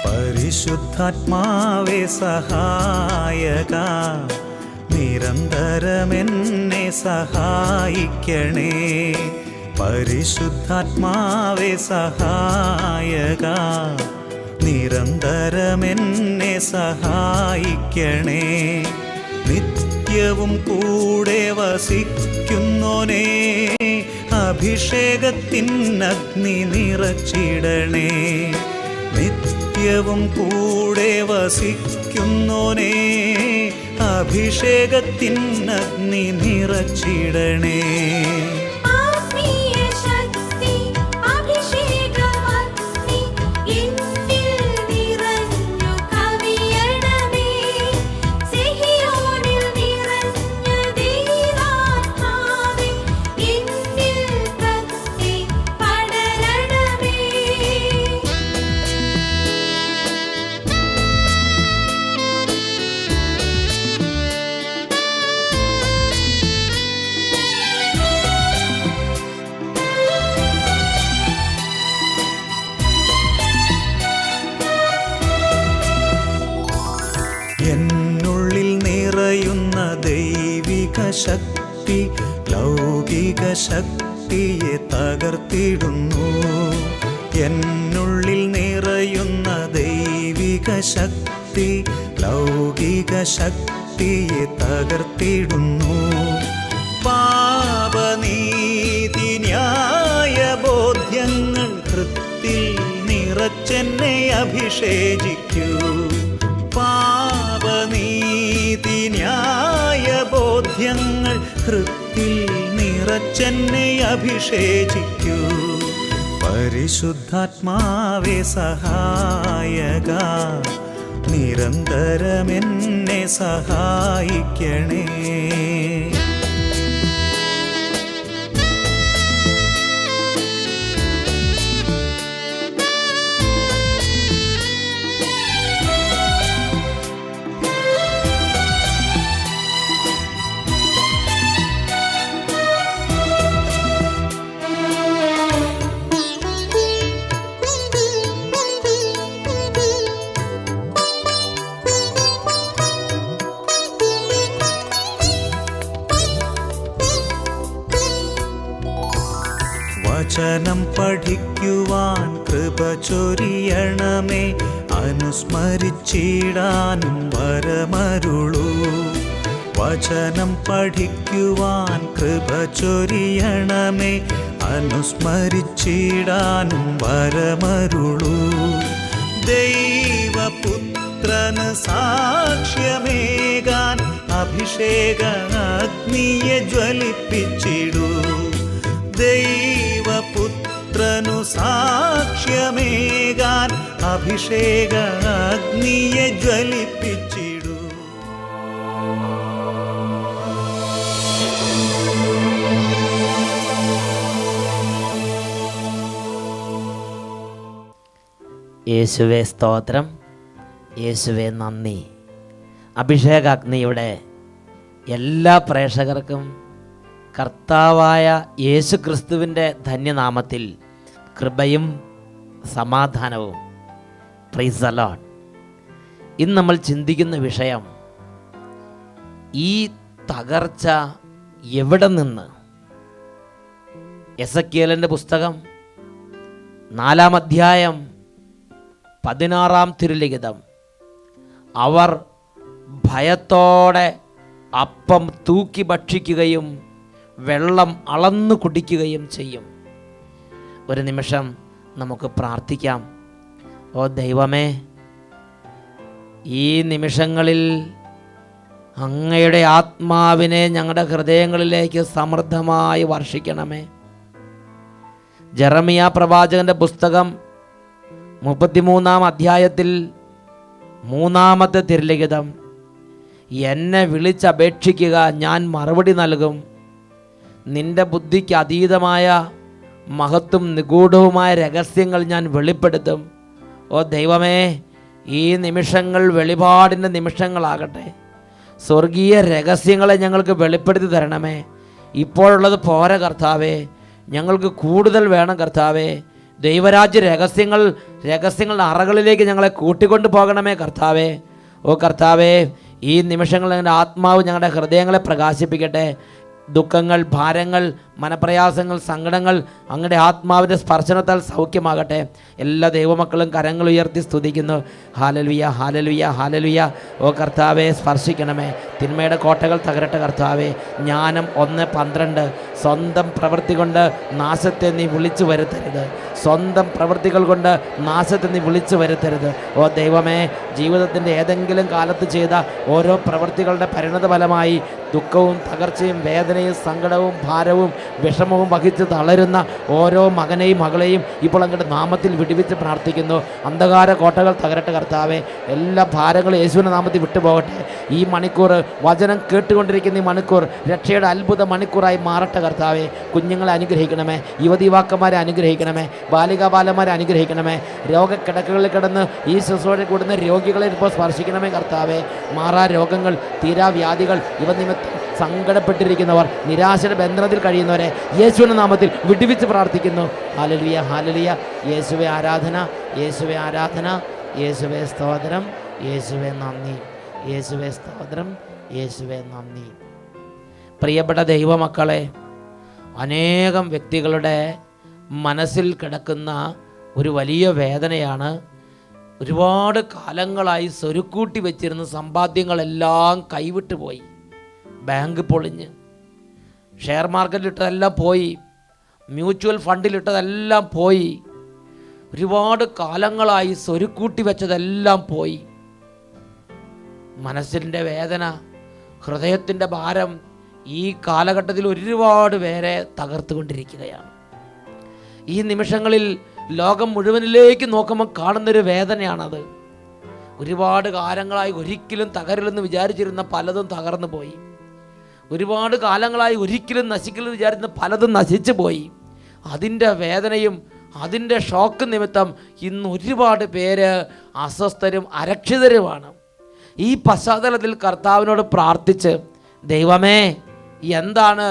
പരിശുദ്ധാത്മാവേ സഹായക, നിരന്തരമെന്നെ സഹായിക്കണേ. പരിശുദ്ധാത്മാവേ സഹായക, നിരന്തരമെന്നെ സഹായിക്കണേ. നിത്യവും കൂടെ വസിക്കുന്നോനേ, അഭിഷേകത്തിനഗ്നി നിറച്ചിടണേ. നിത്യവും കൂടെ വസിക്കുന്നോനേ, അഭിഷേകത്തിനഗ്നി നിറച്ചിടണേ. എന്നുള്ളിൽ നിറയുന്ന ദൈവിക ശക്തി ലൗകിക ശക്തിയെ തകർത്തിടുന്നു. എന്നുള്ളിൽ നിറയുന്ന ദൈവിക ശക്തി ലൗകിക ശക്തിയെ തകർത്തിടുന്നു. പാപനീതി ന്യായ ബോധ്യങ്ങൾ ഹൃത്തിൽ നിറച്ചെന്നെ അഭിഷേചിക്കൂ. പാപനീതി ന്യായ ബോധ്യങ്ങൾ ഹൃത്തിൽ നിറച്ചെന്നെ അഭിഷേചിക്കൂ. പരിശുദ്ധാത്മാവേ സഹായക, നിരന്തരമെന്നെ സഹായിക്കണേ. വചനം പഠിക്കുവാൻ കൃപ ചൊരിയണമേ, അനുസ്മരിച്ചിടാനും വരമരുളൂ. വചനം പഠിക്കുവാൻ കൃപ ചൊരിയണമേ, അനുസ്മരിച്ചിടാനും വരമരുളൂ. ദൈവപുത്രന് സാക്ഷ്യമേകാൻ അഭിഷേക അഗ്നിയെ ജ്വലിപ്പിച്ചിടൂ. ദൈവപുത്രനു സാക്ഷ്യമേകാൻ അഭിഷേക അഗ്നിയെ ജ്വലിപ്പിച്ചിടൂ. യേശുവേ സ്തോത്രം, യേശുവേ നന്ദി. അഭിഷേകാഗ്നിയുടെ എല്ലാ പ്രേക്ഷകർക്കും കർത്താവായ യേശു ക്രിസ്തുവിൻ്റെ ധന്യനാമത്തിൽ കൃപയും സമാധാനവും. Price the Lord. ഇന്ന് നമ്മൾ ചിന്തിക്കുന്ന വിഷയം, ഈ തകർച്ച എവിടെ നിന്ന്? എസെക്കിയേലിൻ്റെ പുസ്തകം 4-ാം അധ്യായം 16-ാം തിരുലിഖിതം. അവർ ഭയത്തോടെ അപ്പം തൂക്കി ഭക്ഷിക്കുകയും വെള്ളം അളന്നു കുടിക്കുകയും ചെയ്യും. ഒരു നിമിഷം നമുക്ക് പ്രാർത്ഥിക്കാം. ഓ ദൈവമേ, ഈ നിമിഷങ്ങളിൽ അങ്ങയുടെ ആത്മാവിനെ ഞങ്ങളുടെ ഹൃദയങ്ങളിലേക്ക് സമൃദ്ധമായി വർഷിക്കണമേ. ജെറമിയ പ്രവാചകന്റെ പുസ്തകം 33-ാം അധ്യായത്തിൽ 3-ാമത്തെ തിരുലിഖിതം. എന്നെ വിളിച്ചപേക്ഷിക്കുക, ഞാൻ മറുപടി നൽകും. നിന്റെ ബുദ്ധിക്ക് അതീതമായ മഹത്തും നിഗൂഢവുമായ രഹസ്യങ്ങൾ ഞാൻ വെളിപ്പെടുത്തും. ഓ ദൈവമേ, ഈ നിമിഷങ്ങൾ വെളിപാടിൻ്റെ നിമിഷങ്ങളാകട്ടെ. സ്വർഗീയ രഹസ്യങ്ങളെ ഞങ്ങൾക്ക് വെളിപ്പെടുത്തി തരണമേ. ഇപ്പോഴുള്ളത് പോരാ കർത്താവേ, ഞങ്ങൾക്ക് കൂടുതൽ വേണം കർത്താവേ. ദൈവരാജ്യ രഹസ്യങ്ങളുടെ അറകളിലേക്ക് ഞങ്ങളെ കൂട്ടിക്കൊണ്ടു പോകണമേ കർത്താവേ. ഓ കർത്താവേ, ഈ നിമിഷങ്ങളിൽ ഞങ്ങളുടെ ആത്മാവ് ഞങ്ങളുടെ ഹൃദയങ്ങളെ പ്രകാശിപ്പിക്കട്ടെ. ദുഃഖങ്ങൾ, ഭാരങ്ങൾ, മനപ്രയാസങ്ങൾ, സങ്കടങ്ങൾ അങ്ങയുടെ ആത്മാവിൻ്റെ സ്പർശനത്താൽ സൗഖ്യമാകട്ടെ. എല്ലാ ദൈവമക്കളും കരങ്ങൾ ഉയർത്തി സ്തുതിക്കുന്നു. Hallelujah, hallelujah, hallelujah. ഓ കർത്താവെ, സ്പർശിക്കണമേ. തിന്മയുടെ കോട്ടകൾ തകരട്ടെ കർത്താവെ. ജ്ഞാനം 1:12. സ്വന്തം പ്രവൃത്തി കൊണ്ട് നാശത്തെ നീ വിളിച്ചു വരുത്തരുത്. സ്വന്തം പ്രവൃത്തികൾ കൊണ്ട് നാശത്തെ നീ വിളിച്ചു വരുത്തരുത്. ഓ ദൈവമേ, ജീവിതത്തിൻ്റെ ഏതെങ്കിലും കാലത്ത് ചെയ്ത ഓരോ പ്രവൃത്തികളുടെ പരിണതഫലമായി ദുഃഖവും തകർച്ചയും വേദനയും സങ്കടവും ഭാരവും വിഷമവും വഹിച്ച് തളരുന്ന ഓരോ മകനെയും മകളെയും ഇപ്പോൾ അങ്ങയുടെ നാമത്തിൽ വിടുവിച്ച് പ്രാർത്ഥിക്കുന്നു. അന്ധകാര കോട്ടകൾ തകരട്ടെ കർത്താവെ. എല്ലാ ഭാരങ്ങളും യേശുവിൻ്റെ നാമത്തിൽ വിട്ടുപോകട്ടെ. ഈ മണിക്കൂർ, വചനം കേട്ടുകൊണ്ടിരിക്കുന്ന ഈ മണിക്കൂർ രക്ഷയുടെ അത്ഭുത മണിക്കൂറായി മാറട്ടെ കർത്താവെ. കുഞ്ഞുങ്ങളെ അനുഗ്രഹിക്കണമേ, യുവതീവാക്കന്മാരെ അനുഗ്രഹിക്കണമേ, ബാലികാബാലന്മാരെ അനുഗ്രഹിക്കണമേ. രോഗക്കിടക്കുകളിൽ കിടന്ന് ഈ ശുശ്രൂഷ കൂടുന്ന രോഗികളെ ഇപ്പോൾ സ്പർശിക്കണമേ കർത്താവെ. മാറാ രോഗങ്ങൾ, തീരാവ്യാധികൾ ഇവ നിമിത്തം സങ്കടപ്പെട്ടിരിക്കുന്നവർ, നിരാശയുടെ ബന്ധനത്തിൽ കഴിയുന്നവരെ യേശുവിൻ്റെ നാമത്തിൽ വിടുവിച്ച് പ്രാർത്ഥിക്കുന്നു. Hallelujah, hallelujah. യേശുവേ ആരാധന, യേശുവേ ആരാധന, യേശുവേ സ്തോത്രം, യേശുവേ നന്ദി, യേശുവേ സ്തോത്രം, യേശുവേ നന്ദി. പ്രിയപ്പെട്ട ദൈവമക്കളെ, അനേകം വ്യക്തികളുടെ മനസ്സിൽ കിടക്കുന്ന ഒരു വലിയ വേദനയാണ്, ഒരുപാട് കാലങ്ങളായി സ്വരുക്കൂട്ടി വെച്ചിരുന്ന സമ്പാദ്യങ്ങളെല്ലാം കൈവിട്ടു പോയി. ബാങ്ക് പൊളിഞ്ഞ്, ഷെയർ മാർക്കറ്റിലിട്ടതെല്ലാം പോയി, മ്യൂച്വൽ ഫണ്ടിലിട്ടതെല്ലാം പോയി, ഒരുപാട് കാലങ്ങളായി സ്വരുക്കൂട്ടി വെച്ചതെല്ലാം പോയി. മനസ്സിൻ്റെ വേദന, ഹൃദയത്തിൻ്റെ ഭാരം ഈ കാലഘട്ടത്തിൽ ഒരുപാട് പേരെ തകർത്തുകൊണ്ടിരിക്കുകയാണ്. ഈ നിമിഷങ്ങളിൽ ലോകം മുഴുവനിലേക്ക് നോക്കുമ്പോൾ കാണുന്നൊരു വേദനയാണത്. ഒരുപാട് കാലങ്ങളായി ഒരിക്കലും തകരില്ലെന്ന് വിചാരിച്ചിരുന്ന പലതും തകർന്നു പോയി. ഒരുപാട് കാലങ്ങളായി ഒരിക്കലും നശിക്കില്ലെന്ന് വിചാരിച്ചിരുന്ന പലതും നശിച്ചു പോയി. അതിൻ്റെ വേദനയും അതിൻ്റെ ഷോക്ക് നിമിത്തം ഇന്ന് ഒരുപാട് പേര് അസ്വസ്ഥരും അരക്ഷിതരുമാണ്. ഈ പശ്ചാത്തലത്തിൽ കർത്താവിനോട് പ്രാർത്ഥിച്ച്, ദൈവമേ, എന്താണ്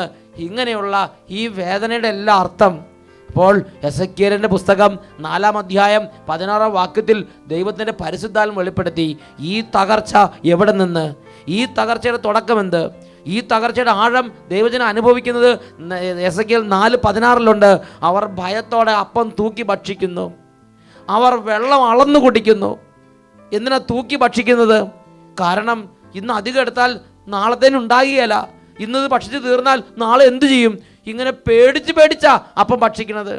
ഇങ്ങനെയുള്ള ഈ വേദനയുടെ എല്ലാ അർത്ഥം? അപ്പോൾ എസെക്കിയേലിൻ്റെ പുസ്തകം 4-ാം അധ്യായം 16-ാം വാക്യത്തിൽ ദൈവത്തിൻ്റെ പരിശുദ്ധാത്മ വെളിപ്പെടുത്തി, ഈ തകർച്ച എവിടെ നിന്ന്? ഈ തകർച്ചയുടെ തുടക്കമെന്ത്? ഈ തകർച്ചയുടെ ആഴം ദൈവജനം അനുഭവിക്കുന്നത് എസെക്കിയേൽ 4:16 അവർ ഭയത്തോടെ അപ്പം തൂക്കി ഭക്ഷിക്കുന്നു, അവർ വെള്ളം അളന്നു കുടിക്കുന്നു. എന്തിനാ തൂക്കി ഭക്ഷിക്കുന്നത്? കാരണം ഇന്ന് അധികം എടുത്താൽ നാളത്തേന് ഉണ്ടാകുകയില്ല. ഇന്നത് ഭക്ഷിച്ച് തീർന്നാൽ നാളെ എന്തു ചെയ്യും? ഇങ്ങനെ പേടിച്ചാ അപ്പം ഭക്ഷിക്കുന്നത്,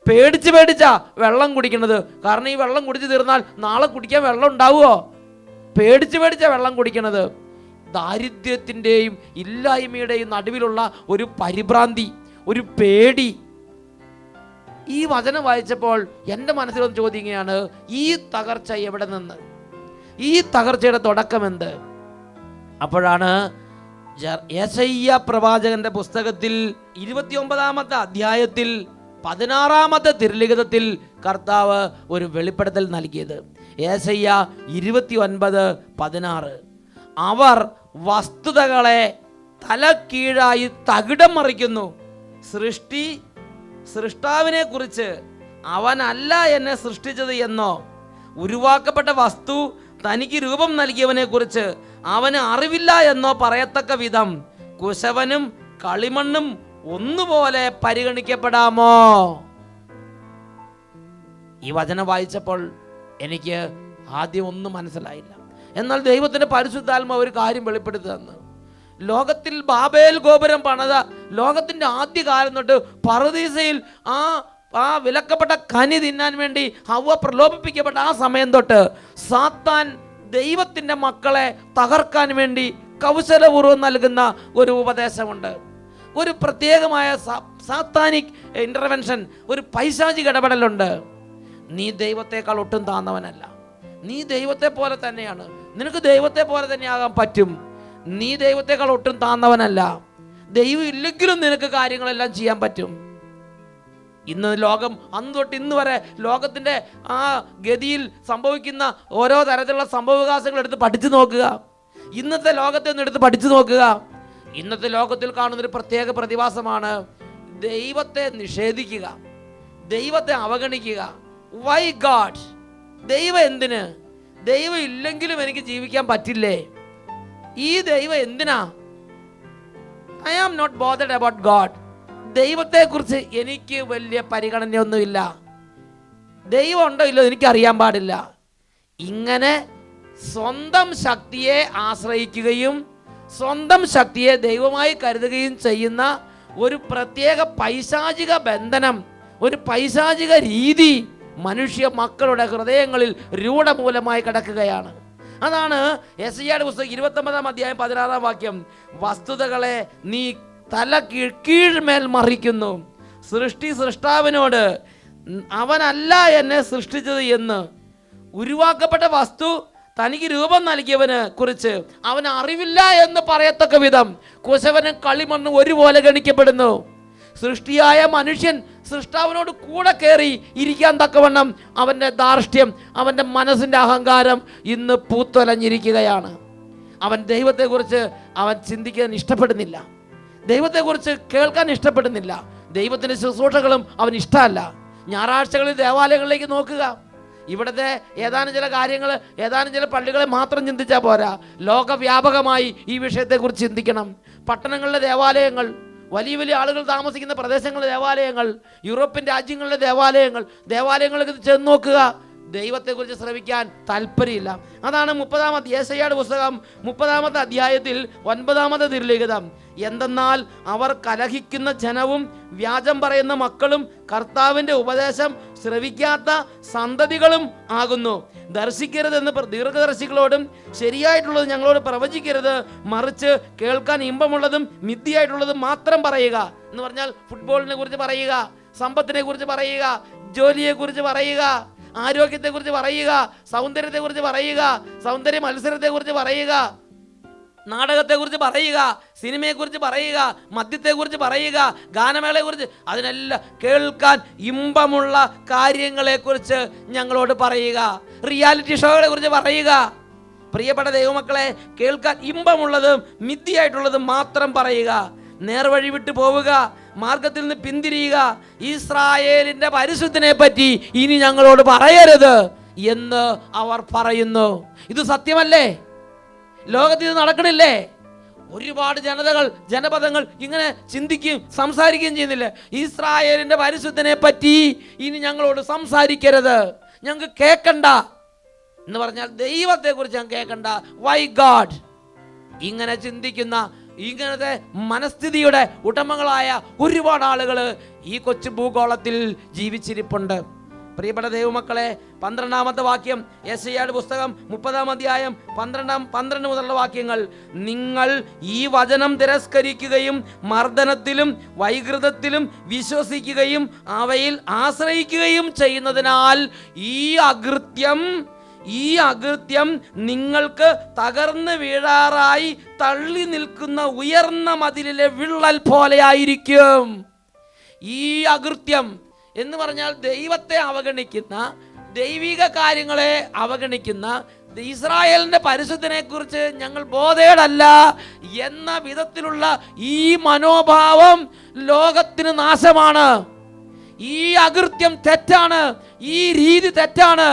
പേടിച്ചാ വെള്ളം കുടിക്കുന്നത്. കാരണം ഈ വെള്ളം കുടിച്ച് തീർന്നാൽ നാളെ കുടിക്കാൻ വെള്ളം ഉണ്ടാവുമോ? പേടിച്ചാ വെള്ളം കുടിക്കുന്നത്. ദാരിദ്ര്യത്തിൻ്റെയും ഇല്ലായ്മയുടെയും നടുവിലുള്ള ഒരു പരിഭ്രാന്തി, ഒരു പേടി. ഈ വചനം വായിച്ചപ്പോൾ എൻ്റെ മനസ്സിലൊന്ന് ചോദിക്കുകയാണ്, ഈ തകർച്ച എവിടെ നിന്ന്? ഈ തകർച്ചയുടെ തുടക്കമെന്ത്? അപ്പോഴാണ് യെശയ്യാ പ്രവാചകന്റെ പുസ്തകത്തിൽ 29-ാമത്തെ അധ്യായത്തിൽ 16-ാമത്തെ തിരുലിഖിതത്തിൽ കർത്താവ് ഒരു വെളിപ്പെടുത്തൽ നൽകിയത്. യെശയ്യാ 29:16 അവർ വസ്തുതകളെ തലക്കീഴായി തകിടം മറിക്കുന്നു. സൃഷ്ടാവിനെ കുറിച്ച് അവനല്ല എന്നെ സൃഷ്ടിച്ചത് എന്നോ, ഉരുവാക്കപ്പെട്ട വസ്തു തനിക്ക് രൂപം നൽകിയവനെ കുറിച്ച് അവന് അറിവില്ല എന്നോ പറയത്തക്ക വിധം കുശവനും കളിമണ്ണും ഒന്നുപോലെ പരിഗണിക്കപ്പെടാമോ? ഈ വചനം വായിച്ചപ്പോൾ എനിക്ക് ആദ്യം ഒന്നും മനസ്സിലായില്ല. എന്നാൽ ദൈവത്തിന്റെ പരിശുദ്ധാത്മാവ് ഒരു കാര്യം വെളിപ്പെടുത്തി തന്നു. ലോകത്തിൽ ബാബേൽ ഗോപുരം പണിത ലോകത്തിന്റെ ആദ്യകാലം തൊട്ട് പറുദീസയിൽ ആ വിലക്കപ്പെട്ട കനി തിന്നാൻ വേണ്ടി ഹവ്വ പ്രലോഭിപ്പിക്കപ്പെട്ട ആ സമയം തൊട്ട് സാത്താൻ ദൈവത്തിൻ്റെ മക്കളെ തകർക്കാൻ വേണ്ടി കൗശലപൂർവ്വം നൽകുന്ന ഒരു ഉപദേശമുണ്ട്. ഒരു പ്രത്യേകമായ സാത്താനിക് ഇന്റർവെൻഷൻ, ഒരു പൈശാചിക ഇടപെടലുണ്ട്. നീ ദൈവത്തെക്കാൾ ഒട്ടും താന്നവനല്ല, നീ ദൈവത്തെ പോലെ തന്നെയാണ്, നിനക്ക് ദൈവത്തെ പോലെ തന്നെ ആകാൻ പറ്റും, നീ ദൈവത്തെക്കാൾ ഒട്ടും താന്നവനല്ല, ദൈവം ഇല്ലെങ്കിലും നിനക്ക് കാര്യങ്ങളെല്ലാം ചെയ്യാൻ പറ്റും. ഇന്ന് ലോകം അന്ന് തൊട്ട് ഇന്ന് വരെ ലോകത്തിൻ്റെ ആ ഗതിയിൽ സംഭവിക്കുന്ന ഓരോ തരത്തിലുള്ള സംഭവവികാസങ്ങൾ എടുത്ത് പഠിച്ചു നോക്കുക. ഇന്നത്തെ ലോകത്തെ ഒന്ന് എടുത്ത് പഠിച്ചു നോക്കുക. ഇന്നത്തെ ലോകത്തിൽ കാണുന്നൊരു പ്രത്യേക പ്രതിഭാസമാണ് ദൈവത്തെ നിഷേധിക്കുക, ദൈവത്തെ അവഗണിക്കുക. Y God? ദൈവം എന്തിന്? ദൈവം ഇല്ലെങ്കിലും എനിക്ക് ജീവിക്കാൻ പറ്റില്ലേ? ഈ ദൈവം എന്തിനാ? I am not bothered about God. ദൈവത്തെക്കുറിച്ച് എനിക്ക് വലിയ പരിഗണനയൊന്നുമില്ല. ദൈവം ഉണ്ടോ ഇല്ലോ എനിക്കറിയാൻ പാടില്ല. ഇങ്ങനെ സ്വന്തം ശക്തിയെ ആശ്രയിക്കുകയും സ്വന്തം ശക്തിയെ ദൈവമായി കരുതുകയും ചെയ്യുന്ന ഒരു പ്രത്യേക പൈശാചിക ബന്ധനം, ഒരു പൈശാചിക രീതി മനുഷ്യ മക്കളുടെ ഹൃദയങ്ങളിൽ രൂഢമൂലമായി കിടക്കുകയാണ്. അതാണ് യെശയ്യായുടെ പുസ്തകം 29 അധ്യായം 16 വാക്യം. വസ്തുതകളെ നീ തല കീഴ്മേൽ മറിക്കുന്നു. സൃഷ്ടാവിനോട് അവനല്ല എന്നെ സൃഷ്ടിച്ചത് എന്ന്, ഉരുവാക്കപ്പെട്ട വസ്തു തനിക്ക് രൂപം നൽകിയവന് കുറിച്ച് അവന് അറിവില്ല എന്ന് പറയത്തക്ക വിധം കുശവനും കളിമണ്ണും ഒരുപോലെ ഗണിക്കപ്പെടുന്നു. സൃഷ്ടിയായ മനുഷ്യൻ സൃഷ്ടാവിനോട് കൂടെ കയറി ഇരിക്കാൻ തക്കവണ്ണം അവൻ്റെ ധാർഷ്ട്യം, അവൻ്റെ മനസ്സിൻ്റെ അഹങ്കാരം ഇന്ന് പൂത്തൊലഞ്ഞിരിക്കുകയാണ്. അവൻ ദൈവത്തെക്കുറിച്ച് അവൻ ചിന്തിക്കാൻ ഇഷ്ടപ്പെടുന്നില്ല, ദൈവത്തെക്കുറിച്ച് കേൾക്കാൻ ഇഷ്ടപ്പെടുന്നില്ല, ദൈവത്തിൻ്റെ ശുശ്രൂഷകളും അവൻ ഇഷ്ടമല്ല. ഞായറാഴ്ചകളിൽ ദേവാലയങ്ങളിലേക്ക് നോക്കുക. ഇവിടുത്തെ ഏതാനും ചില കാര്യങ്ങൾ, ഏതാനും ചില പള്ളികളെ മാത്രം ചിന്തിച്ചാൽ പോരാ, ലോകവ്യാപകമായി ഈ വിഷയത്തെക്കുറിച്ച് ചിന്തിക്കണം. പട്ടണങ്ങളിലെ ദേവാലയങ്ങൾ, വലിയ വലിയ ആളുകൾ താമസിക്കുന്ന പ്രദേശങ്ങളിലെ ദേവാലയങ്ങൾ, യൂറോപ്യൻ രാജ്യങ്ങളിലെ ദേവാലയങ്ങൾക്ക് ചെന്ന് നോക്കുക. ദൈവത്തെക്കുറിച്ച് ശ്രവിക്കാൻ താല്പര്യമില്ല. അതാണ് യെശയ്യായുടെ പുസ്തകം 30 അധ്യായത്തിൽ 9 തിരുലിഖിതം. എന്തെന്നാൽ അവർ കലഹിക്കുന്ന ജനവും വ്യാജം പറയുന്ന മക്കളും കർത്താവിൻ്റെ ഉപദേശം ശ്രവിക്കാത്ത സന്തതികളും ആകുന്നു. ദർശിക്കരുതെന്ന് ദീർഘദർശികളോടും ശരിയായിട്ടുള്ളത് ഞങ്ങളോട് പ്രവചിക്കരുത്, മറിച്ച് കേൾക്കാൻ ഇമ്പമുള്ളതും മിഥ്യയായിട്ടുള്ളതും മാത്രം പറയുക. എന്ന് പറഞ്ഞാൽ ഫുട്ബോളിനെ കുറിച്ച് പറയുക, സമ്പത്തിനെ കുറിച്ച് പറയുക, ജോലിയെക്കുറിച്ച് പറയുക, ആരോഗ്യത്തെക്കുറിച്ച് പറയുക, സൗന്ദര്യത്തെക്കുറിച്ച് പറയുക, സൗന്ദര്യ മത്സരത്തെക്കുറിച്ച് പറയുക, നാടകത്തെക്കുറിച്ച് പറയുക, സിനിമയെക്കുറിച്ച് പറയുക, മദ്യത്തെക്കുറിച്ച് പറയുക, ഗാനമേളയെക്കുറിച്ച്, അതിനെല്ലാം കേൾക്കാൻ ഇമ്പമുള്ള കാര്യങ്ങളെക്കുറിച്ച് ഞങ്ങളോട് പറയുക, റിയാലിറ്റി ഷോകളെ കുറിച്ച് പറയുക. പ്രിയപ്പെട്ട ദൈവമക്കളെ, കേൾക്കാൻ ഇമ്പമുള്ളതും മിഥ്യയായിട്ടുള്ളതും മാത്രം പറയുക. നേർവഴി വിട്ടു പോവുക, മാർഗത്തിൽ നിന്ന് പിന്തിരിയുക. ഇസ്രായേലിന്റെ പരിശുദ്ധനെ പറ്റി ഇനി ഞങ്ങളോട് പറയരുത് എന്ന് അവർ പറയുന്നു. ഇത് സത്യമല്ലേ? ലോകത്തിൽ ഇത് നടക്കണില്ലേ? ഒരുപാട് ജനപദങ്ങൾ ഇങ്ങനെ ചിന്തിക്കുകയും സംസാരിക്കുകയും ചെയ്യുന്നില്ലേ? ഇസ്രായേലിന്റെ പരിശുദ്ധനെ പറ്റി ഇനി ഞങ്ങളോട് സംസാരിക്കരുത്, ഞങ്ങൾക്ക് കേൾക്കണ്ട എന്ന് പറഞ്ഞാൽ ദൈവത്തെക്കുറിച്ച് ഞങ്ങൾക്ക് കേൾക്കണ്ട. Why God? ഇങ്ങനെ ചിന്തിക്കുന്ന, ഇങ്ങനത്തെ മനസ്ഥിതിയുടെ ഉടമകളായ ഒരുപാട് ആളുകൾ ഈ കൊച്ചു ഭൂഗോളത്തിൽ ജീവിച്ചിരിപ്പുണ്ട്. പ്രിയപ്പെട്ട ദൈവമക്കളെ, 12 വാക്യം, യെശയ്യായുടെ പുസ്തകം 30 അധ്യായം 12 മുതലുള്ള വാക്യങ്ങൾ. നിങ്ങൾ ഈ വചനം തിരസ്കരിക്കുകയും മർദ്ദനത്തിലും വൈകൃതത്തിലും വിശ്വസിക്കുകയും അവയിൽ ആശ്രയിക്കുകയും ചെയ്യുന്നതിനാൽ ഈ അകൃത്യം നിങ്ങൾക്ക് തകർന്നു വീഴാറായി തള്ളി നിൽക്കുന്ന ഉയർന്ന മതിലിലെ വിള്ളൽ പോലെയായിരിക്കും. ഈ അകൃത്യം എന്ന് പറഞ്ഞാൽ ദൈവത്തെ അവഗണിക്കുന്ന, ദൈവിക കാര്യങ്ങളെ അവഗണിക്കുന്ന, ഇസ്രായേലിന്റെ പരിശുദ്ധനെ കുറിച്ച് ഞങ്ങൾ ബോധേടല്ല എന്ന വിധത്തിലുള്ള ഈ മനോഭാവം ലോകത്തിന് നാശമാണ്. ഈ അകൃത്യം തെറ്റാണ്, ഈ രീതി തെറ്റാണ്.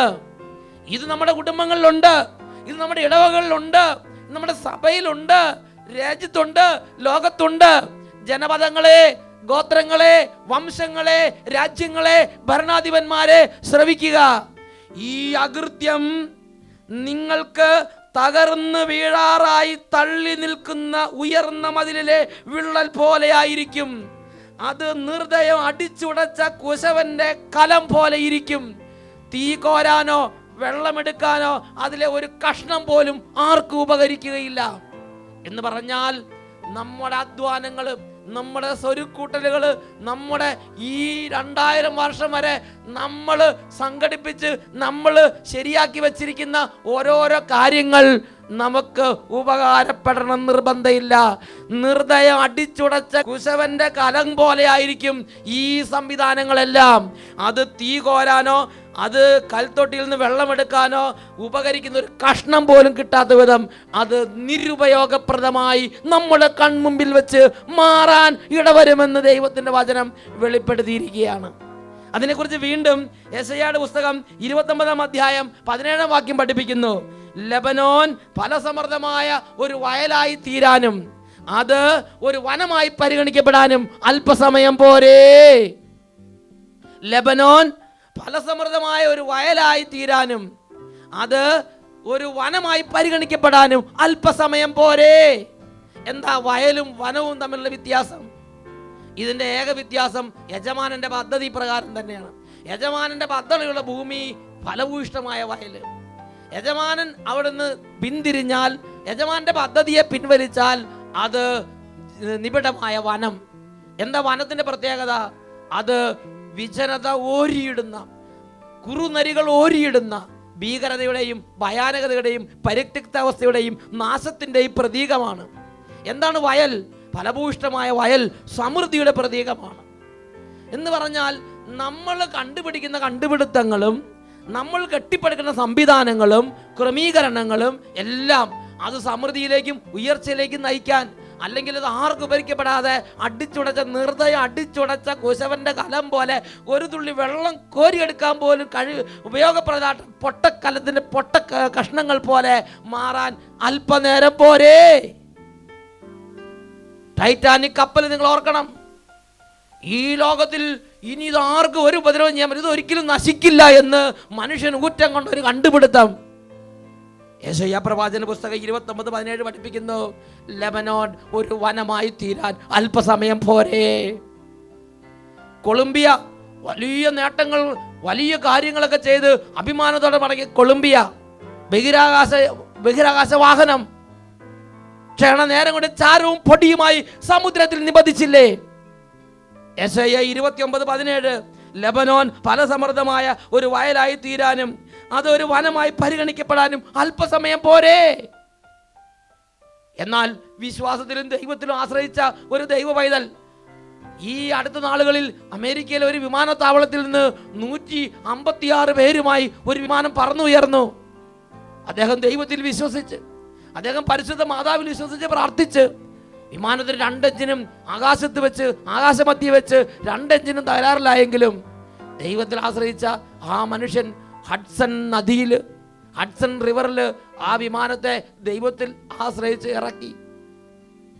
ഇത് നമ്മുടെ കുടുംബങ്ങളിലുണ്ട്, ഇത് നമ്മുടെ ഇടവകളിലുണ്ട്, നമ്മുടെ സഭയിലുണ്ട്, രാജ്യത്തുണ്ട്, ലോകത്തുണ്ട്. ജനപദങ്ങളെ, ഗോത്രങ്ങളെ, വംശങ്ങളെ, രാജ്യങ്ങളെ, ഭരണാധിപന്മാരെ ശ്രവിക്കുക. ഈ അകൃത്യം നിങ്ങൾക്ക് തകർന്നു വീഴാറായി തള്ളി നിൽക്കുന്ന ഉയർന്ന മതിലിലെ വിള്ളൽ പോലെയായിരിക്കും. അത് നിർദ്ദയം അടിച്ചുടച്ച കുശവന്റെ കലം പോലെ ഇരിക്കും. തീ കോരാനോ വെള്ളമെടുക്കാനോ അതിലെ ഒരു കഷ്ണം പോലും ആർക്കും ഉപകരിക്കുകയില്ല. എന്ന് പറഞ്ഞാൽ നമ്മുടെ അധ്വാനങ്ങളും നമ്മുടെ സ്വരുക്കൂട്ടലുകൾ, നമ്മുടെ ഈ 2000 വർഷം വരെ നമ്മൾ സംഘടിപ്പിച്ച് നമ്മൾ ശരിയാക്കി വച്ചിരിക്കുന്ന ഓരോരോ കാര്യങ്ങൾ നമുക്ക് ഉപകാരപ്പെടണം നിർബന്ധമില്ല. നിർദ്ദയം അടിച്ചുടച്ച കുശവന്റെ കലം പോലെ ആയിരിക്കും ഈ സംവിധാനങ്ങളെല്ലാം. അത് തീ കോരാനോ അത് കൽത്തൊട്ടിയിൽ നിന്ന് വെള്ളമെടുക്കാനോ ഉപകരിക്കുന്ന ഒരു കഷ്ണം പോലും കിട്ടാത്ത വിധം അത് നിരുപയോഗപ്രദമായി നമ്മുടെ കൺമുമ്പിൽ വെച്ച് മാറാൻ ഇടവരുമെന്ന് ദൈവത്തിൻ്റെ വചനം വെളിപ്പെടുത്തിയിരിക്കുകയാണ്. അതിനെക്കുറിച്ച് വീണ്ടും യെശയ്യായുടെ പുസ്തകം 29 അധ്യായം 17 വാക്യം പഠിപ്പിക്കുന്നു. ലെബനോൻ ഫലസമൃദ്ധമായ ഒരു വയലായി തീരാനും അത് ഒരു വനമായി പരിഗണിക്കപ്പെടാനും അല്പസമയം പോരേ. ലെബനോൻ ഫലസമൃദ്ധമായ ഒരു വയലായി തീരാനും അത് ഒരു വനമായി പരിഗണിക്കപ്പെടാനും അല്പസമയം പോരേ. എന്താ വയലും വനവും തമ്മിലുള്ള വ്യത്യാസം? ഇതിന്റെ ഏക വ്യത്യാസം യജമാനന്റെ പദ്ധതി പ്രകാരം തന്നെയാണ്. യജമാനന്റെ പദ്ധതിയുള്ള ഭൂമി ഫലഭൂയിഷ്ടമായ വയല്. യജമാനൻ അവിടുന്ന് പിന്തിരിഞ്ഞാൽ, യജമാന്റെ പദ്ധതിയെ പിൻവലിച്ചാൽ അത് നിബിഡമായ വനം. എന്താ വനത്തിന്റെ പ്രത്യേകത? അത് വിജനത ഓരിയിടുന്ന, കുറുനരികൾ ഓരിയിടുന്ന ഭീകരതയുടെയും ഭയാനകതയുടെയും പരിത്യക്താവസ്ഥയുടെയും നാശത്തിന്റെയും പ്രതീകമാണ്. എന്താണ് വയൽ? ഫലഭൂയിഷ്ടമായ വയൽ സമൃദ്ധിയുടെ പ്രതീകമാണ്. എന്ന് പറഞ്ഞാൽ നമ്മൾ കണ്ടുപിടിക്കുന്ന കണ്ടുപിടുത്തങ്ങളും നമ്മൾ കെട്ടിപ്പടുക്കുന്ന സംവിധാനങ്ങളും ക്രമീകരണങ്ങളും എല്ലാം അത് സമൃദ്ധിയിലേക്കും ഉയർച്ചയിലേക്കും നയിക്കാൻ, അല്ലെങ്കിൽ അത് ആർക്കും ഉപരിക്കപ്പെടാതെ അടിച്ചുടച്ച നിർദ്ദയം അടിച്ചുടച്ച കുശവന്റെ കലം പോലെ ഒരു തുള്ളി വെള്ളം കോരിയെടുക്കാൻ പോലും ഉപയോഗപ്രദമായിട്ട് പൊട്ടക്കലത്തിന്റെ പൊട്ട കഷ്ണങ്ങൾ പോലെ മാറാൻ അല്പനേരം പോരേ. ടൈറ്റാനിക് കപ്പൽ നിങ്ങൾ ഓർക്കണം. ഈ ലോകത്തിൽ ഇനി ഇത് ആർക്കും ഒരു ഉപദ്രവം ചെയ്യാൻ പറ്റും, ഇത് ഒരിക്കലും നശിക്കില്ല എന്ന് മനുഷ്യൻ ഊറ്റം കൊണ്ട ഒരു കണ്ടുപിടുത്തം. യെശയ്യാ പ്രവാചന പുസ്തകം 29:17 പഠിപ്പിക്കുന്നു, ലെബനോൻ ഒരു വനമായി തീരാൻ അല്പസമയം പോരേ. കൊളംബിയ വലിയ നേട്ടങ്ങൾ, വലിയ കാര്യങ്ങളൊക്കെ ചെയ്ത് അഭിമാനത്തോടെ മടങ്ങി കൊളംബിയ ബഹിരാകാശ വാഹനം ക്ഷണനേരം കൊണ്ട് ചാരവും പൊടിയുമായി സമുദ്രത്തിൽ നിബന്ധിച്ചില്ലേ? യെശയ്യാ 29:17 ലെബനോൻ ഫലസമൃദ്ധമായ ഒരു വയലായി തീരാനും അതൊരു വനമായി പരിഗണിക്കപ്പെടാനും അല്പസമയം പോരേ. എന്നാൽ വിശ്വാസത്തിലും ദൈവത്തിലും ആശ്രയിച്ച ഒരു ദൈവ പൈതൽ ഈ അടുത്ത നാളുകളിൽ അമേരിക്കയിലെ ഒരു വിമാനത്താവളത്തിൽ നിന്ന് 156 പേരുമായി ഒരു വിമാനം പറന്നുയർന്നു. അദ്ദേഹം ദൈവത്തിൽ വിശ്വസിച്ച്, അദ്ദേഹം പരിശുദ്ധ മാതാവിൽ വിശ്വസിച്ച് പ്രാർത്ഥിച്ച് വിമാനത്തിന് 2 എഞ്ചിനും ആകാശത്ത് വെച്ച്, ആകാശമധ്യ വെച്ച് 2 എഞ്ചിനും തകരാറിലായെങ്കിലും ദൈവത്തിൽ ആശ്രയിച്ച ആ മനുഷ്യൻ ഹഡ്സൺ നദിയിൽ, ഹഡ്സൺ റിവറിൽ ആ വിമാനത്തെ ദൈവത്തിൽ ആശ്രയിച്ച് ഇറക്കി.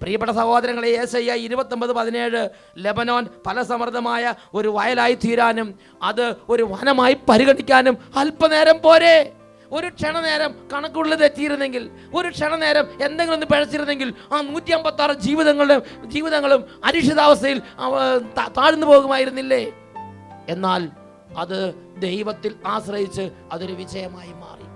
പ്രിയപ്പെട്ട സഹോദരങ്ങളെ, യെശയ്യാ 29:17 ലെബനോൻ ഫലസമൃദ്ധമായ ഒരു വയലായി തീരാനും അത് ഒരു വനമായി പരിഗണിക്കാനും അല്പനേരം പോരേ. ഒരു ക്ഷണനേരം കണക്കുള്ളിൽ തെറ്റിയിരുന്നെങ്കിൽ, ഒരു ക്ഷണനേരം എന്തെങ്കിലും ഒന്ന് പിഴച്ചിരുന്നെങ്കിൽ ആ 156 ജീവിതങ്ങളും അരിക്ഷിതാവസ്ഥയിൽ താഴ്ന്നു പോകുമായിരുന്നില്ലേ? എന്നാൽ അത് ദൈവത്തിൽ ആശ്രയിച്ച് അതൊരു വിജയമായി മാറി.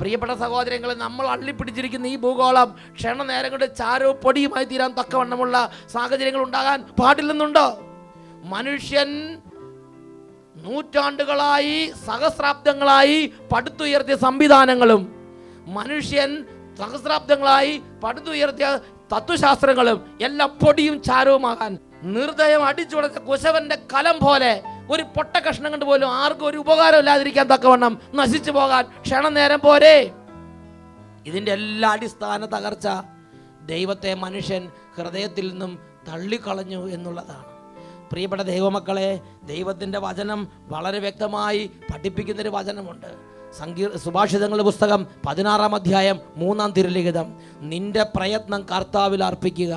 പ്രിയപ്പെട്ട സഹോദരങ്ങളെ, നമ്മൾ അള്ളിപ്പിടിച്ചിരിക്കുന്ന ഈ ഭൂഗോളം ക്ഷണനേരം കൊണ്ട് ചാരവും പൊടിയുമായി തീരാൻ തക്കവണ്ണമുള്ള സാഹചര്യങ്ങൾ ഉണ്ടാകാൻ പാടില്ലെന്നുണ്ടോ? മനുഷ്യൻ നൂറ്റാണ്ടുകളായി, സഹസ്രാബ്ദങ്ങളായി പടുത്തുയർത്തിയ സംവിധാനങ്ങളും മനുഷ്യൻ സഹസ്രാബ്ദങ്ങളായി പടുത്തുയർത്തിയ തത്വശാസ്ത്രങ്ങളും എല്ലാം പൊടിയും ചാരവുമാകാൻ നിർദ്ദയം അടിച്ചുടച്ച കുശവന്റെ കലം പോലെ ഒരു പൊട്ട കഷ്ണം കൊണ്ട് പോലും ആർക്കും ഒരു ഉപകാരം ഇല്ലാതിരിക്കാൻ തക്കവണ്ണം നശിച്ചു പോകാൻ ക്ഷണനേരം പോരേ. ഇതിന്റെ എല്ലാ അടിസ്ഥാന തകർച്ച ദൈവത്തെ മനുഷ്യൻ ഹൃദയത്തിൽ നിന്നും തള്ളിക്കളഞ്ഞു എന്നുള്ളതാണ്. പ്രിയപ്പെട്ട ദൈവമക്കളെ, ദൈവത്തിൻ്റെ വചനം വളരെ വ്യക്തമായി പഠിപ്പിക്കുന്നൊരു വചനമുണ്ട്. സുഭാഷിതങ്ങളുടെ പുസ്തകം 16 അധ്യായം 3 തിരുലിഖിതം, നിന്റെ പ്രയത്നം കർത്താവിൽ അർപ്പിക്കുക,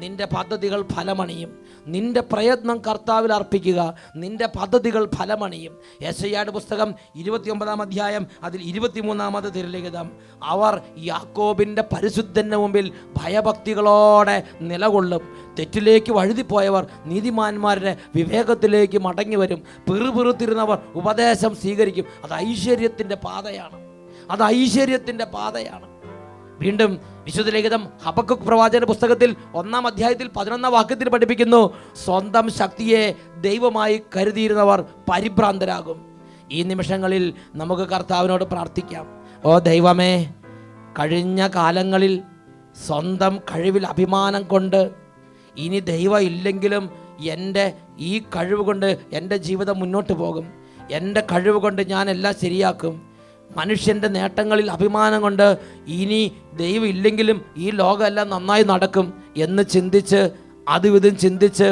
നിന്റെ പദ്ധതികൾ ഫലമണിയും. നിന്റെ പ്രയത്നം കർത്താവിൽ അർപ്പിക്കുക, നിന്റെ പദ്ധതികൾ ഫലമണിയും. യെശയ്യായുടെ പുസ്തകം 29 അധ്യായം അതിൽ 23 തിരുലിഖിതം, അവർ യാക്കോബിൻ്റെ പരിശുദ്ധന് മുമ്പിൽ ഭയഭക്തികളോടെ നിലകൊള്ളും. തെറ്റിലേക്ക് വഴുതിപ്പോയവർ നീതിമാന്മാരുടെ വിവേകത്തിലേക്ക് മടങ്ങി വരും. പിറുപിറുത്തിരുന്നവർ ഉപദേശം സ്വീകരിക്കും. അത് ഐശ്വര്യത്തിൻ്റെ പാതയാണ്, അത് ഐശ്വര്യത്തിൻ്റെ പാതയാണ്. വീണ്ടും വിശുദ്ധ ലിഖിതം ഹബക്കൂക്ക് പ്രവാചന പുസ്തകത്തിൽ 1 അധ്യായത്തിൽ 11 വാക്യത്തിൽ പഠിപ്പിക്കുന്നു, സ്വന്തം ശക്തിയെ ദൈവമായി കരുതിയിരുന്നവർ പരിഭ്രാന്തരാകും. ഈ നിമിഷങ്ങളിൽ നമുക്ക് കർത്താവിനോട് പ്രാർത്ഥിക്കാം. ഓ ദൈവമേ, കഴിഞ്ഞ കാലങ്ങളിൽ സ്വന്തം കഴിവിൽ അഭിമാനം കൊണ്ട് ഇനി ദൈവം ഇല്ലെങ്കിലും എൻ്റെ ഈ കഴിവ് കൊണ്ട് എൻ്റെ ജീവിതം മുന്നോട്ട് പോകും, എൻ്റെ കഴിവ് കൊണ്ട് ഞാൻ എല്ലാം ശരിയാക്കും, മനുഷ്യൻ്റെ നേട്ടങ്ങളിൽ അഭിമാനം കൊണ്ട് ഇനി ദൈവം ഇല്ലെങ്കിലും ഈ ലോകമെല്ലാം നന്നായി നടക്കും എന്ന് ചിന്തിച്ച് അതും ഇതും ചിന്തിച്ച്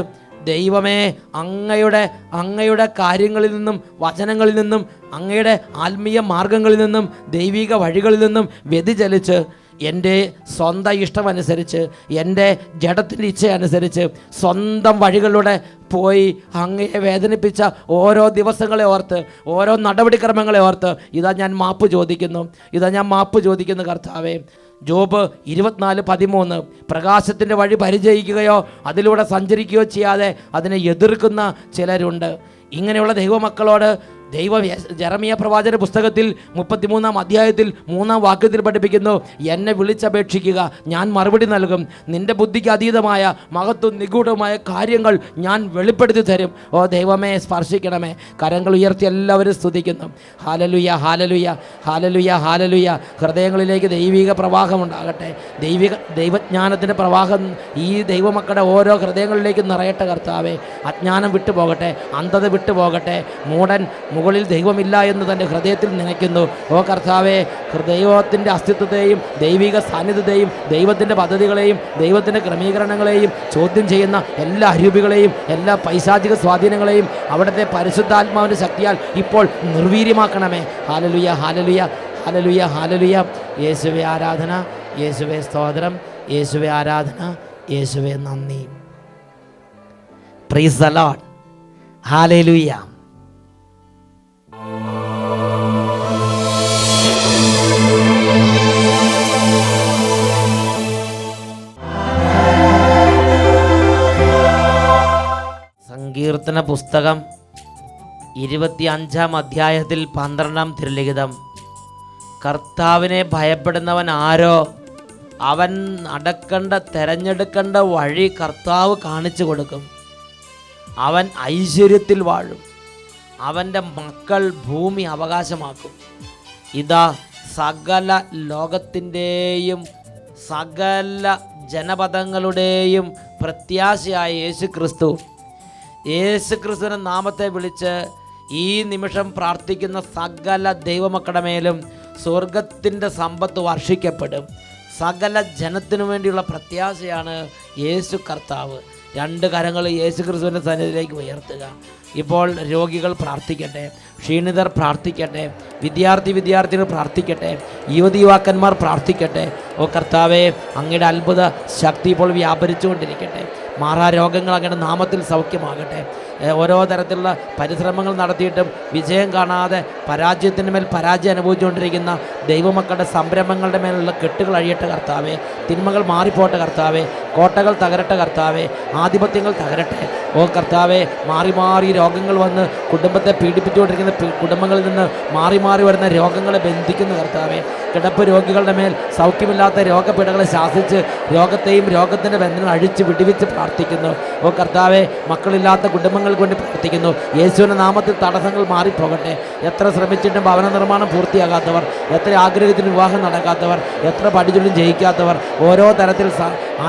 ദൈവമേ, അങ്ങയുടെ കാര്യങ്ങളിൽ നിന്നും വചനങ്ങളിൽ നിന്നും അങ്ങയുടെ ആത്മീയ മാർഗങ്ങളിൽ നിന്നും ദൈവിക വഴികളിൽ നിന്നും വ്യതിചലിച്ച് എൻ്റെ സ്വന്തം ഇഷ്ടമനുസരിച്ച്, എൻ്റെ ജഡത്തിൻ്റെ ഇച്ഛയനുസരിച്ച് സ്വന്തം വഴികളിലൂടെ പോയി അങ്ങയെ വേദനിപ്പിച്ച ഓരോ ദിവസങ്ങളെ ഓർത്ത്, ഓരോ നടപടിക്രമങ്ങളെ ഓർത്ത് ഇതാ ഞാൻ മാപ്പ് ചോദിക്കുന്നു കർത്താവേ. ജോബ് 24:13 പ്രകാശത്തിൻ്റെ വഴി പരിചയിക്കുകയോ അതിലൂടെ സഞ്ചരിക്കുകയോ ചെയ്യാതെ അതിനെ എതിർക്കുന്ന ചിലരുണ്ട്. ഇങ്ങനെയുള്ള ദൈവമക്കളോട് ജെറമിയ പ്രവാചന പുസ്തകത്തിൽ 33-ാം അധ്യായത്തിൽ 3-ാം വാക്യത്തിൽ പഠിപ്പിക്കുന്നു, എന്നെ വിളിച്ചപേക്ഷിക്കുക, ഞാൻ മറുപടി നൽകും. നിന്റെ ബുദ്ധിക്ക് അതീതമായ മഹത്വം നിഗൂഢമായ കാര്യങ്ങൾ ഞാൻ വെളിപ്പെടുത്തി തരും. ഓ ദൈവമേ, സ്പർശിക്കണമേ. കരങ്ങൾ ഉയർത്തി എല്ലാവരും സ്തുതിക്കുന്നു. Hallelujah, hallelujah, hallelujah, hallelujah. ഹൃദയങ്ങളിലേക്ക് ദൈവിക പ്രവാഹം ഉണ്ടാകട്ടെ. ദൈവജ്ഞാനത്തിൻ്റെ പ്രവാഹം ഈ ദൈവമക്കളുടെ ഓരോ ഹൃദയങ്ങളിലേക്ക് നിറയട്ടെ കർത്താവേ. അജ്ഞാനം വിട്ടുപോകട്ടെ, അന്ധത വിട്ടുപോകട്ടെ. മൂടൻ മുകളിൽ ദൈവമില്ല എന്ന് തൻ്റെ ഹൃദയത്തിൽ നനയ്ക്കുന്നു. ഓ കർത്താവേ, ദൈവത്തിൻ്റെ അസ്തിത്വത്തെയും ദൈവിക സാന്നിധ്യത്തെയും ദൈവത്തിൻ്റെ പദ്ധതികളെയും ദൈവത്തിൻ്റെ ക്രമീകരണങ്ങളെയും ചോദ്യം ചെയ്യുന്ന എല്ലാ അരൂപികളെയും എല്ലാ പൈശാചിക സ്വാധീനങ്ങളെയും അവിടുത്തെ പരിശുദ്ധാത്മാവിൻ്റെ ശക്തിയാൽ ഇപ്പോൾ നിർവീര്യമാക്കണമേ. Hallelujah, hallelujah, hallelujah, hallelujah. യേശുവേ ആരാധന, യേശുവേ സ്തോത്രം, യേശുവേ ആരാധന, യേശുവേ നന്ദി. Praise the Lord. ഹല്ലേലൂയ. സങ്കീർത്തന പുസ്തകം 25-ാം അധ്യായത്തിൽ 12-ാം തിരുലിഖിതം, കർത്താവിനെ ഭയപ്പെടുന്നവൻ ആരോ, അവൻ തെരഞ്ഞെടുക്കേണ്ട വഴി കർത്താവ് കാണിച്ചു കൊടുക്കും. അവൻ ഐശ്വര്യത്തിൽ വാഴും, അവൻ്റെ മക്കൾ ഭൂമി അവകാശമാക്കും. ഇതാ സകല ലോകത്തിൻ്റെയും സകല ജനപദങ്ങളുടെയും പ്രത്യാശയായ യേശുക്രിസ്തുവിൻ്റെ നാമത്തെ വിളിച്ച് ഈ നിമിഷം പ്രാർത്ഥിക്കുന്ന സകല ദൈവമക്കളുടെ മേലും സ്വർഗത്തിൻ്റെ സമ്പത്ത് വർഷിക്കപ്പെടും. സകല ജനത്തിനു വേണ്ടിയുള്ള പ്രത്യാശയാണ് യേശു കർത്താവ്. 2 കരങ്ങൾ യേശുക്രിസ്തുവിൻ്റെ സന്നിധിയിലേക്ക് ഉയർത്തുക. ഇപ്പോൾ രോഗികൾ പ്രാർത്ഥിക്കട്ടെ, ക്ഷീണിതർ പ്രാർത്ഥിക്കട്ടെ, വിദ്യാർത്ഥികൾ പ്രാർത്ഥിക്കട്ടെ, യുവതിയുവാക്കന്മാർ പ്രാർത്ഥിക്കട്ടെ. ഓ കർത്താവേ, അങ്ങയുടെ അത്ഭുത ശക്തി ഇപ്പോൾ വ്യാപരിച്ചുകൊണ്ടിരിക്കട്ടെ. മാറാരോഗങ്ങൾ അങ്ങയുടെ നാമത്തിൽ സൗഖ്യമാകട്ടെ. ഓരോ തരത്തിലുള്ള പരിശ്രമങ്ങൾ നടത്തിയിട്ടും വിജയം കാണാതെ പരാജയത്തിന് മേൽ പരാജയം അനുഭവിച്ചുകൊണ്ടിരിക്കുന്ന ദൈവമക്കളുടെ സംരംഭങ്ങളുടെ മേലുള്ള കെട്ടുകൾ അഴിയട്ടെ കർത്താവേ. തിന്മകൾ മാറിപ്പോട്ടെ കർത്താവേ. കോട്ടകൾ തകരട്ടെ കർത്താവേ. ആധിപത്യങ്ങൾ തകരട്ടെ. ഓ കർത്താവേ, മാറി രോഗങ്ങൾ വന്ന് കുടുംബത്തെ പീഡിപ്പിച്ചുകൊണ്ടിരിക്കുന്ന കുടുംബങ്ങളിൽ നിന്ന് മാറി വരുന്ന രോഗങ്ങളെ ബന്ധിക്കുന്നു കർത്താവേ. കിടപ്പ് രോഗികളുടെ മേൽ സൗഖ്യമില്ലാത്ത രോഗപീഠകളെ ശാസിച്ച് രോഗത്തെയും രോഗത്തിൻ്റെ ബന്ധങ്ങൾ അഴിച്ച് വിടുവിച്ച് പ്രാർത്ഥിക്കുന്നു. ഓ കർത്താവേ, മക്കളില്ലാത്ത കുടുംബങ്ങൾക്ക് വേണ്ടി പ്രാർത്ഥിക്കുന്നു. യേശുവിൻ്റെ നാമത്തിൽ തടസ്സങ്ങൾ മാറിപ്പോകട്ടെ. എത്ര ശ്രമിച്ചിട്ടും ഭവന നിർമ്മാണം പൂർത്തിയാകാത്തവർ, എത്ര ആഗ്രഹത്തിന് വിവാഹം നടക്കാത്തവർ, എത്ര പഠിച്ചിട്ടും ജയിക്കാത്തവർ, ഓരോ തരത്തിൽ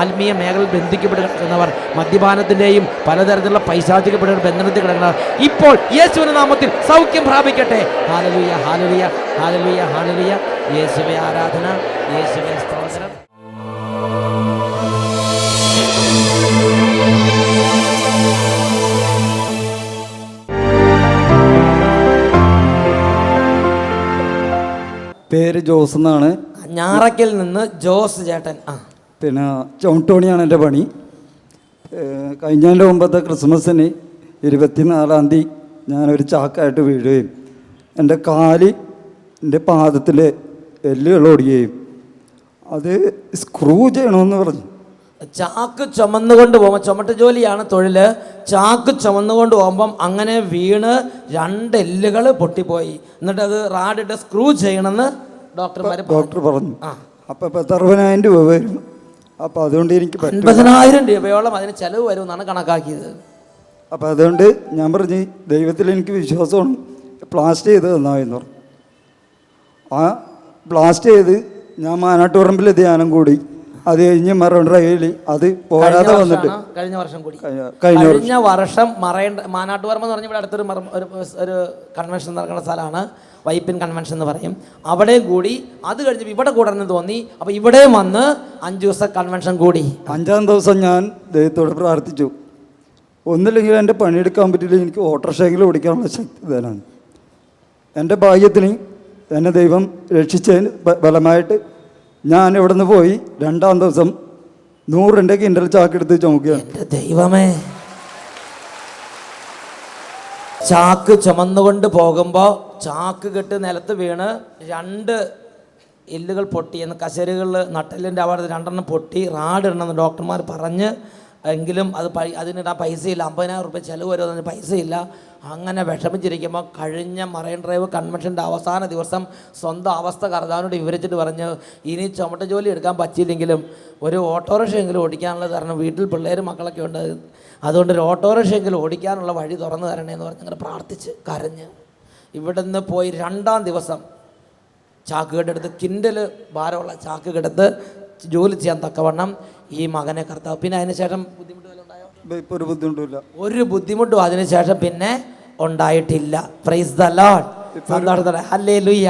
ആത്മീയ മേഖലയിൽ ബന്ധിക്കപ്പെട്ട് കിടക്കുന്നവർ, മദ്യപാനത്തിൻ്റെയും പലതരത്തിലുള്ള പൈശാചികപ്പെടുന്ന ബന്ധനത്തിൽ കിടക്കുന്നവർ ഇപ്പോൾ യേശുവിൻ്റെ നാമത്തിൽ സൗഖ്യം പ്രാപിക്കട്ടെ. Hallelujah, hallelujah, hallelujah, hallelujah. യേശുവേ ആരാധന, യേശുവേ സ്തോത്രം. പേര് ജോസ് എന്നാണ്. ഞാറയ്ക്കൽ നിന്ന് ജോസ് ചേട്ടൻ. പിന്നെ ചവിട്ടോണിയാണ് എൻ്റെ പണി. കഴിഞ്ഞതിൻ്റെ മുമ്പത്തെ ക്രിസ്മസിന് 24-ാം തീയതി ഞാനൊരു ചാക്കായിട്ട് വീഴുകയും എൻ്റെ എൻ്റെ പാദത്തിൽ എല്ലുകൾ ഒടിയുകയും അത് സ്ക്രൂ ചെയ്യണമെന്ന് പറഞ്ഞു. ചാക്ക് ചുമന്നുകൊണ്ട് പോകുമ്പോൾ, ചുമട്ട് ജോലിയാണ് തൊഴിൽ, ചാക്ക് ചുമന്നുകൊണ്ട് പോകുമ്പം അങ്ങനെ വീണ് 2 എല്ലുകൾ പൊട്ടിപ്പോയി. എന്നിട്ട് അത് റാഡിട്ട് സ്ക്രൂ ചെയ്യണമെന്ന് ഡോക്ടർ പറഞ്ഞു. അപ്പം 60,000 രൂപ വരും. അപ്പം അതുകൊണ്ട് എനിക്ക് 50,000 രൂപയോളം അതിന് ചിലവ് വരുമെന്നാണ് കണക്കാക്കിയത്. അപ്പം അതുകൊണ്ട് ഞാൻ പറഞ്ഞു, ദൈവത്തിൽ എനിക്ക് വിശ്വാസമാണ്, പ്ലാസ്റ്റ് ചെയ്ത് തന്നായെന്ന് പറഞ്ഞു. ആ പ്ലാസ്റ്റ് ചെയ്ത് ഞാൻ മാനാട്ടുപറമ്പിൽ ധ്യാനം കൂടി. അത് കഴിഞ്ഞ് മറൈൻ ഡ്രൈവിൽ അത് പോരാതെ വന്നിട്ട് കഴിഞ്ഞ വർഷം മാനാട്ടുപറമ്പ് എന്ന് പറഞ്ഞാൽ ഇവിടെ അടുത്തൊരു ഒരു കൺവെൻഷൻ നടക്കുന്ന സ്ഥലമാണ്, വൈപ്പിൻ കൺവെൻഷൻ എന്ന് പറയും. അവിടെയും കൂടി. അത് കഴിഞ്ഞ് ഇവിടെ കൂടണമെന്ന് തോന്നി. അപ്പോൾ ഇവിടെയും വന്ന് 5 ദിവസം കൺവെൻഷൻ കൂടി. 5-ാം ദിവസം ഞാൻ ദൈവത്തോട് പ്രാർത്ഥിച്ചു, ഒന്നില്ലെങ്കിൽ എൻ്റെ പണിയെടുക്കാൻ പറ്റില്ല, എനിക്ക് ഓട്ടോറിക്ഷയെങ്കിലും ഓടിക്കാനുള്ള ശക്തി തരാണ്. എൻ്റെ ഭാഗ്യത്തിന് എന്നെ ദൈവം രക്ഷിച്ചതിന് ഫലമായിട്ട് ഞാൻ ഇവിടെ നിന്ന് പോയി 2-ാം ദിവസം 100 കിൻഡൽ ചാക്കെടുത്ത് ചുമക്കുകയാണ്. എൻ്റെ ദൈവമേ, ചാക്ക് ചുമന്നുകൊണ്ട് പോകുമ്പോൾ ചാക്ക് കെട്ട് നിലത്ത് വീണ് 2 എല്ലുകൾ പൊട്ടി എന്ന് കശേരുകളിൽ നട്ടലിൻ്റെ അവിടെ 2 പൊട്ടി റാഡിടണമെന്ന് ഡോക്ടർമാർ പറഞ്ഞ്, എങ്കിലും അത് അതിനിടാൻ പൈസയില്ല, 50,000 രൂപ ചിലവ് വരും, അതിന് പൈസയില്ല. അങ്ങനെ വിഷമിച്ചിരിക്കുമ്പോൾ കഴിഞ്ഞ മറൈൻ ഡ്രൈവ് കൺവെൻഷൻ്റെ അവസാന ദിവസം സ്വന്തം അവസ്ഥ കർത്താവിനോട് വിവരിച്ചിട്ട് പറഞ്ഞു, ഇനി ചുമട്ട ജോലി എടുക്കാൻ പറ്റിയില്ലെങ്കിലും ഒരു ഓട്ടോറിക്ഷയെങ്കിലും ഓടിക്കാനുള്ളത് തരണം, വീട്ടിൽ പിള്ളേരും മക്കളൊക്കെ ഉണ്ട്, അതുകൊണ്ട് ഒരു ഓട്ടോറിക്ഷയെങ്കിലും ഓടിക്കാനുള്ള വഴി തുറന്നു തരണേ എന്ന് പറഞ്ഞ് അങ്ങനെ പ്രാർത്ഥിച്ച് കരഞ്ഞ് ഇവിടുന്ന് പോയി 2-ാം ദിവസം ചാക്ക് കെട്ടെടുത്ത് കിൻഡൽ ഭാരമുള്ള ചാക്ക് കെടുത്ത് ജോലി ചെയ്യാൻ തക്കവണ്ണം ഈ മകനെ കർത്താവ്. പിന്നെ അതിനുശേഷം ബുദ്ധിമുട്ടുകൾ ഉണ്ടായോ? ഇപ്പോൾ ഒരു ബുദ്ധിമുട്ടില്ല, ഒരു ബുദ്ധിമുട്ടും അതിനുശേഷം പിന്നെ ഉണ്ടായിട്ടില്ല. Praise the Lord. സന്തോഷത്തോടെ ഹല്ലേലൂയ.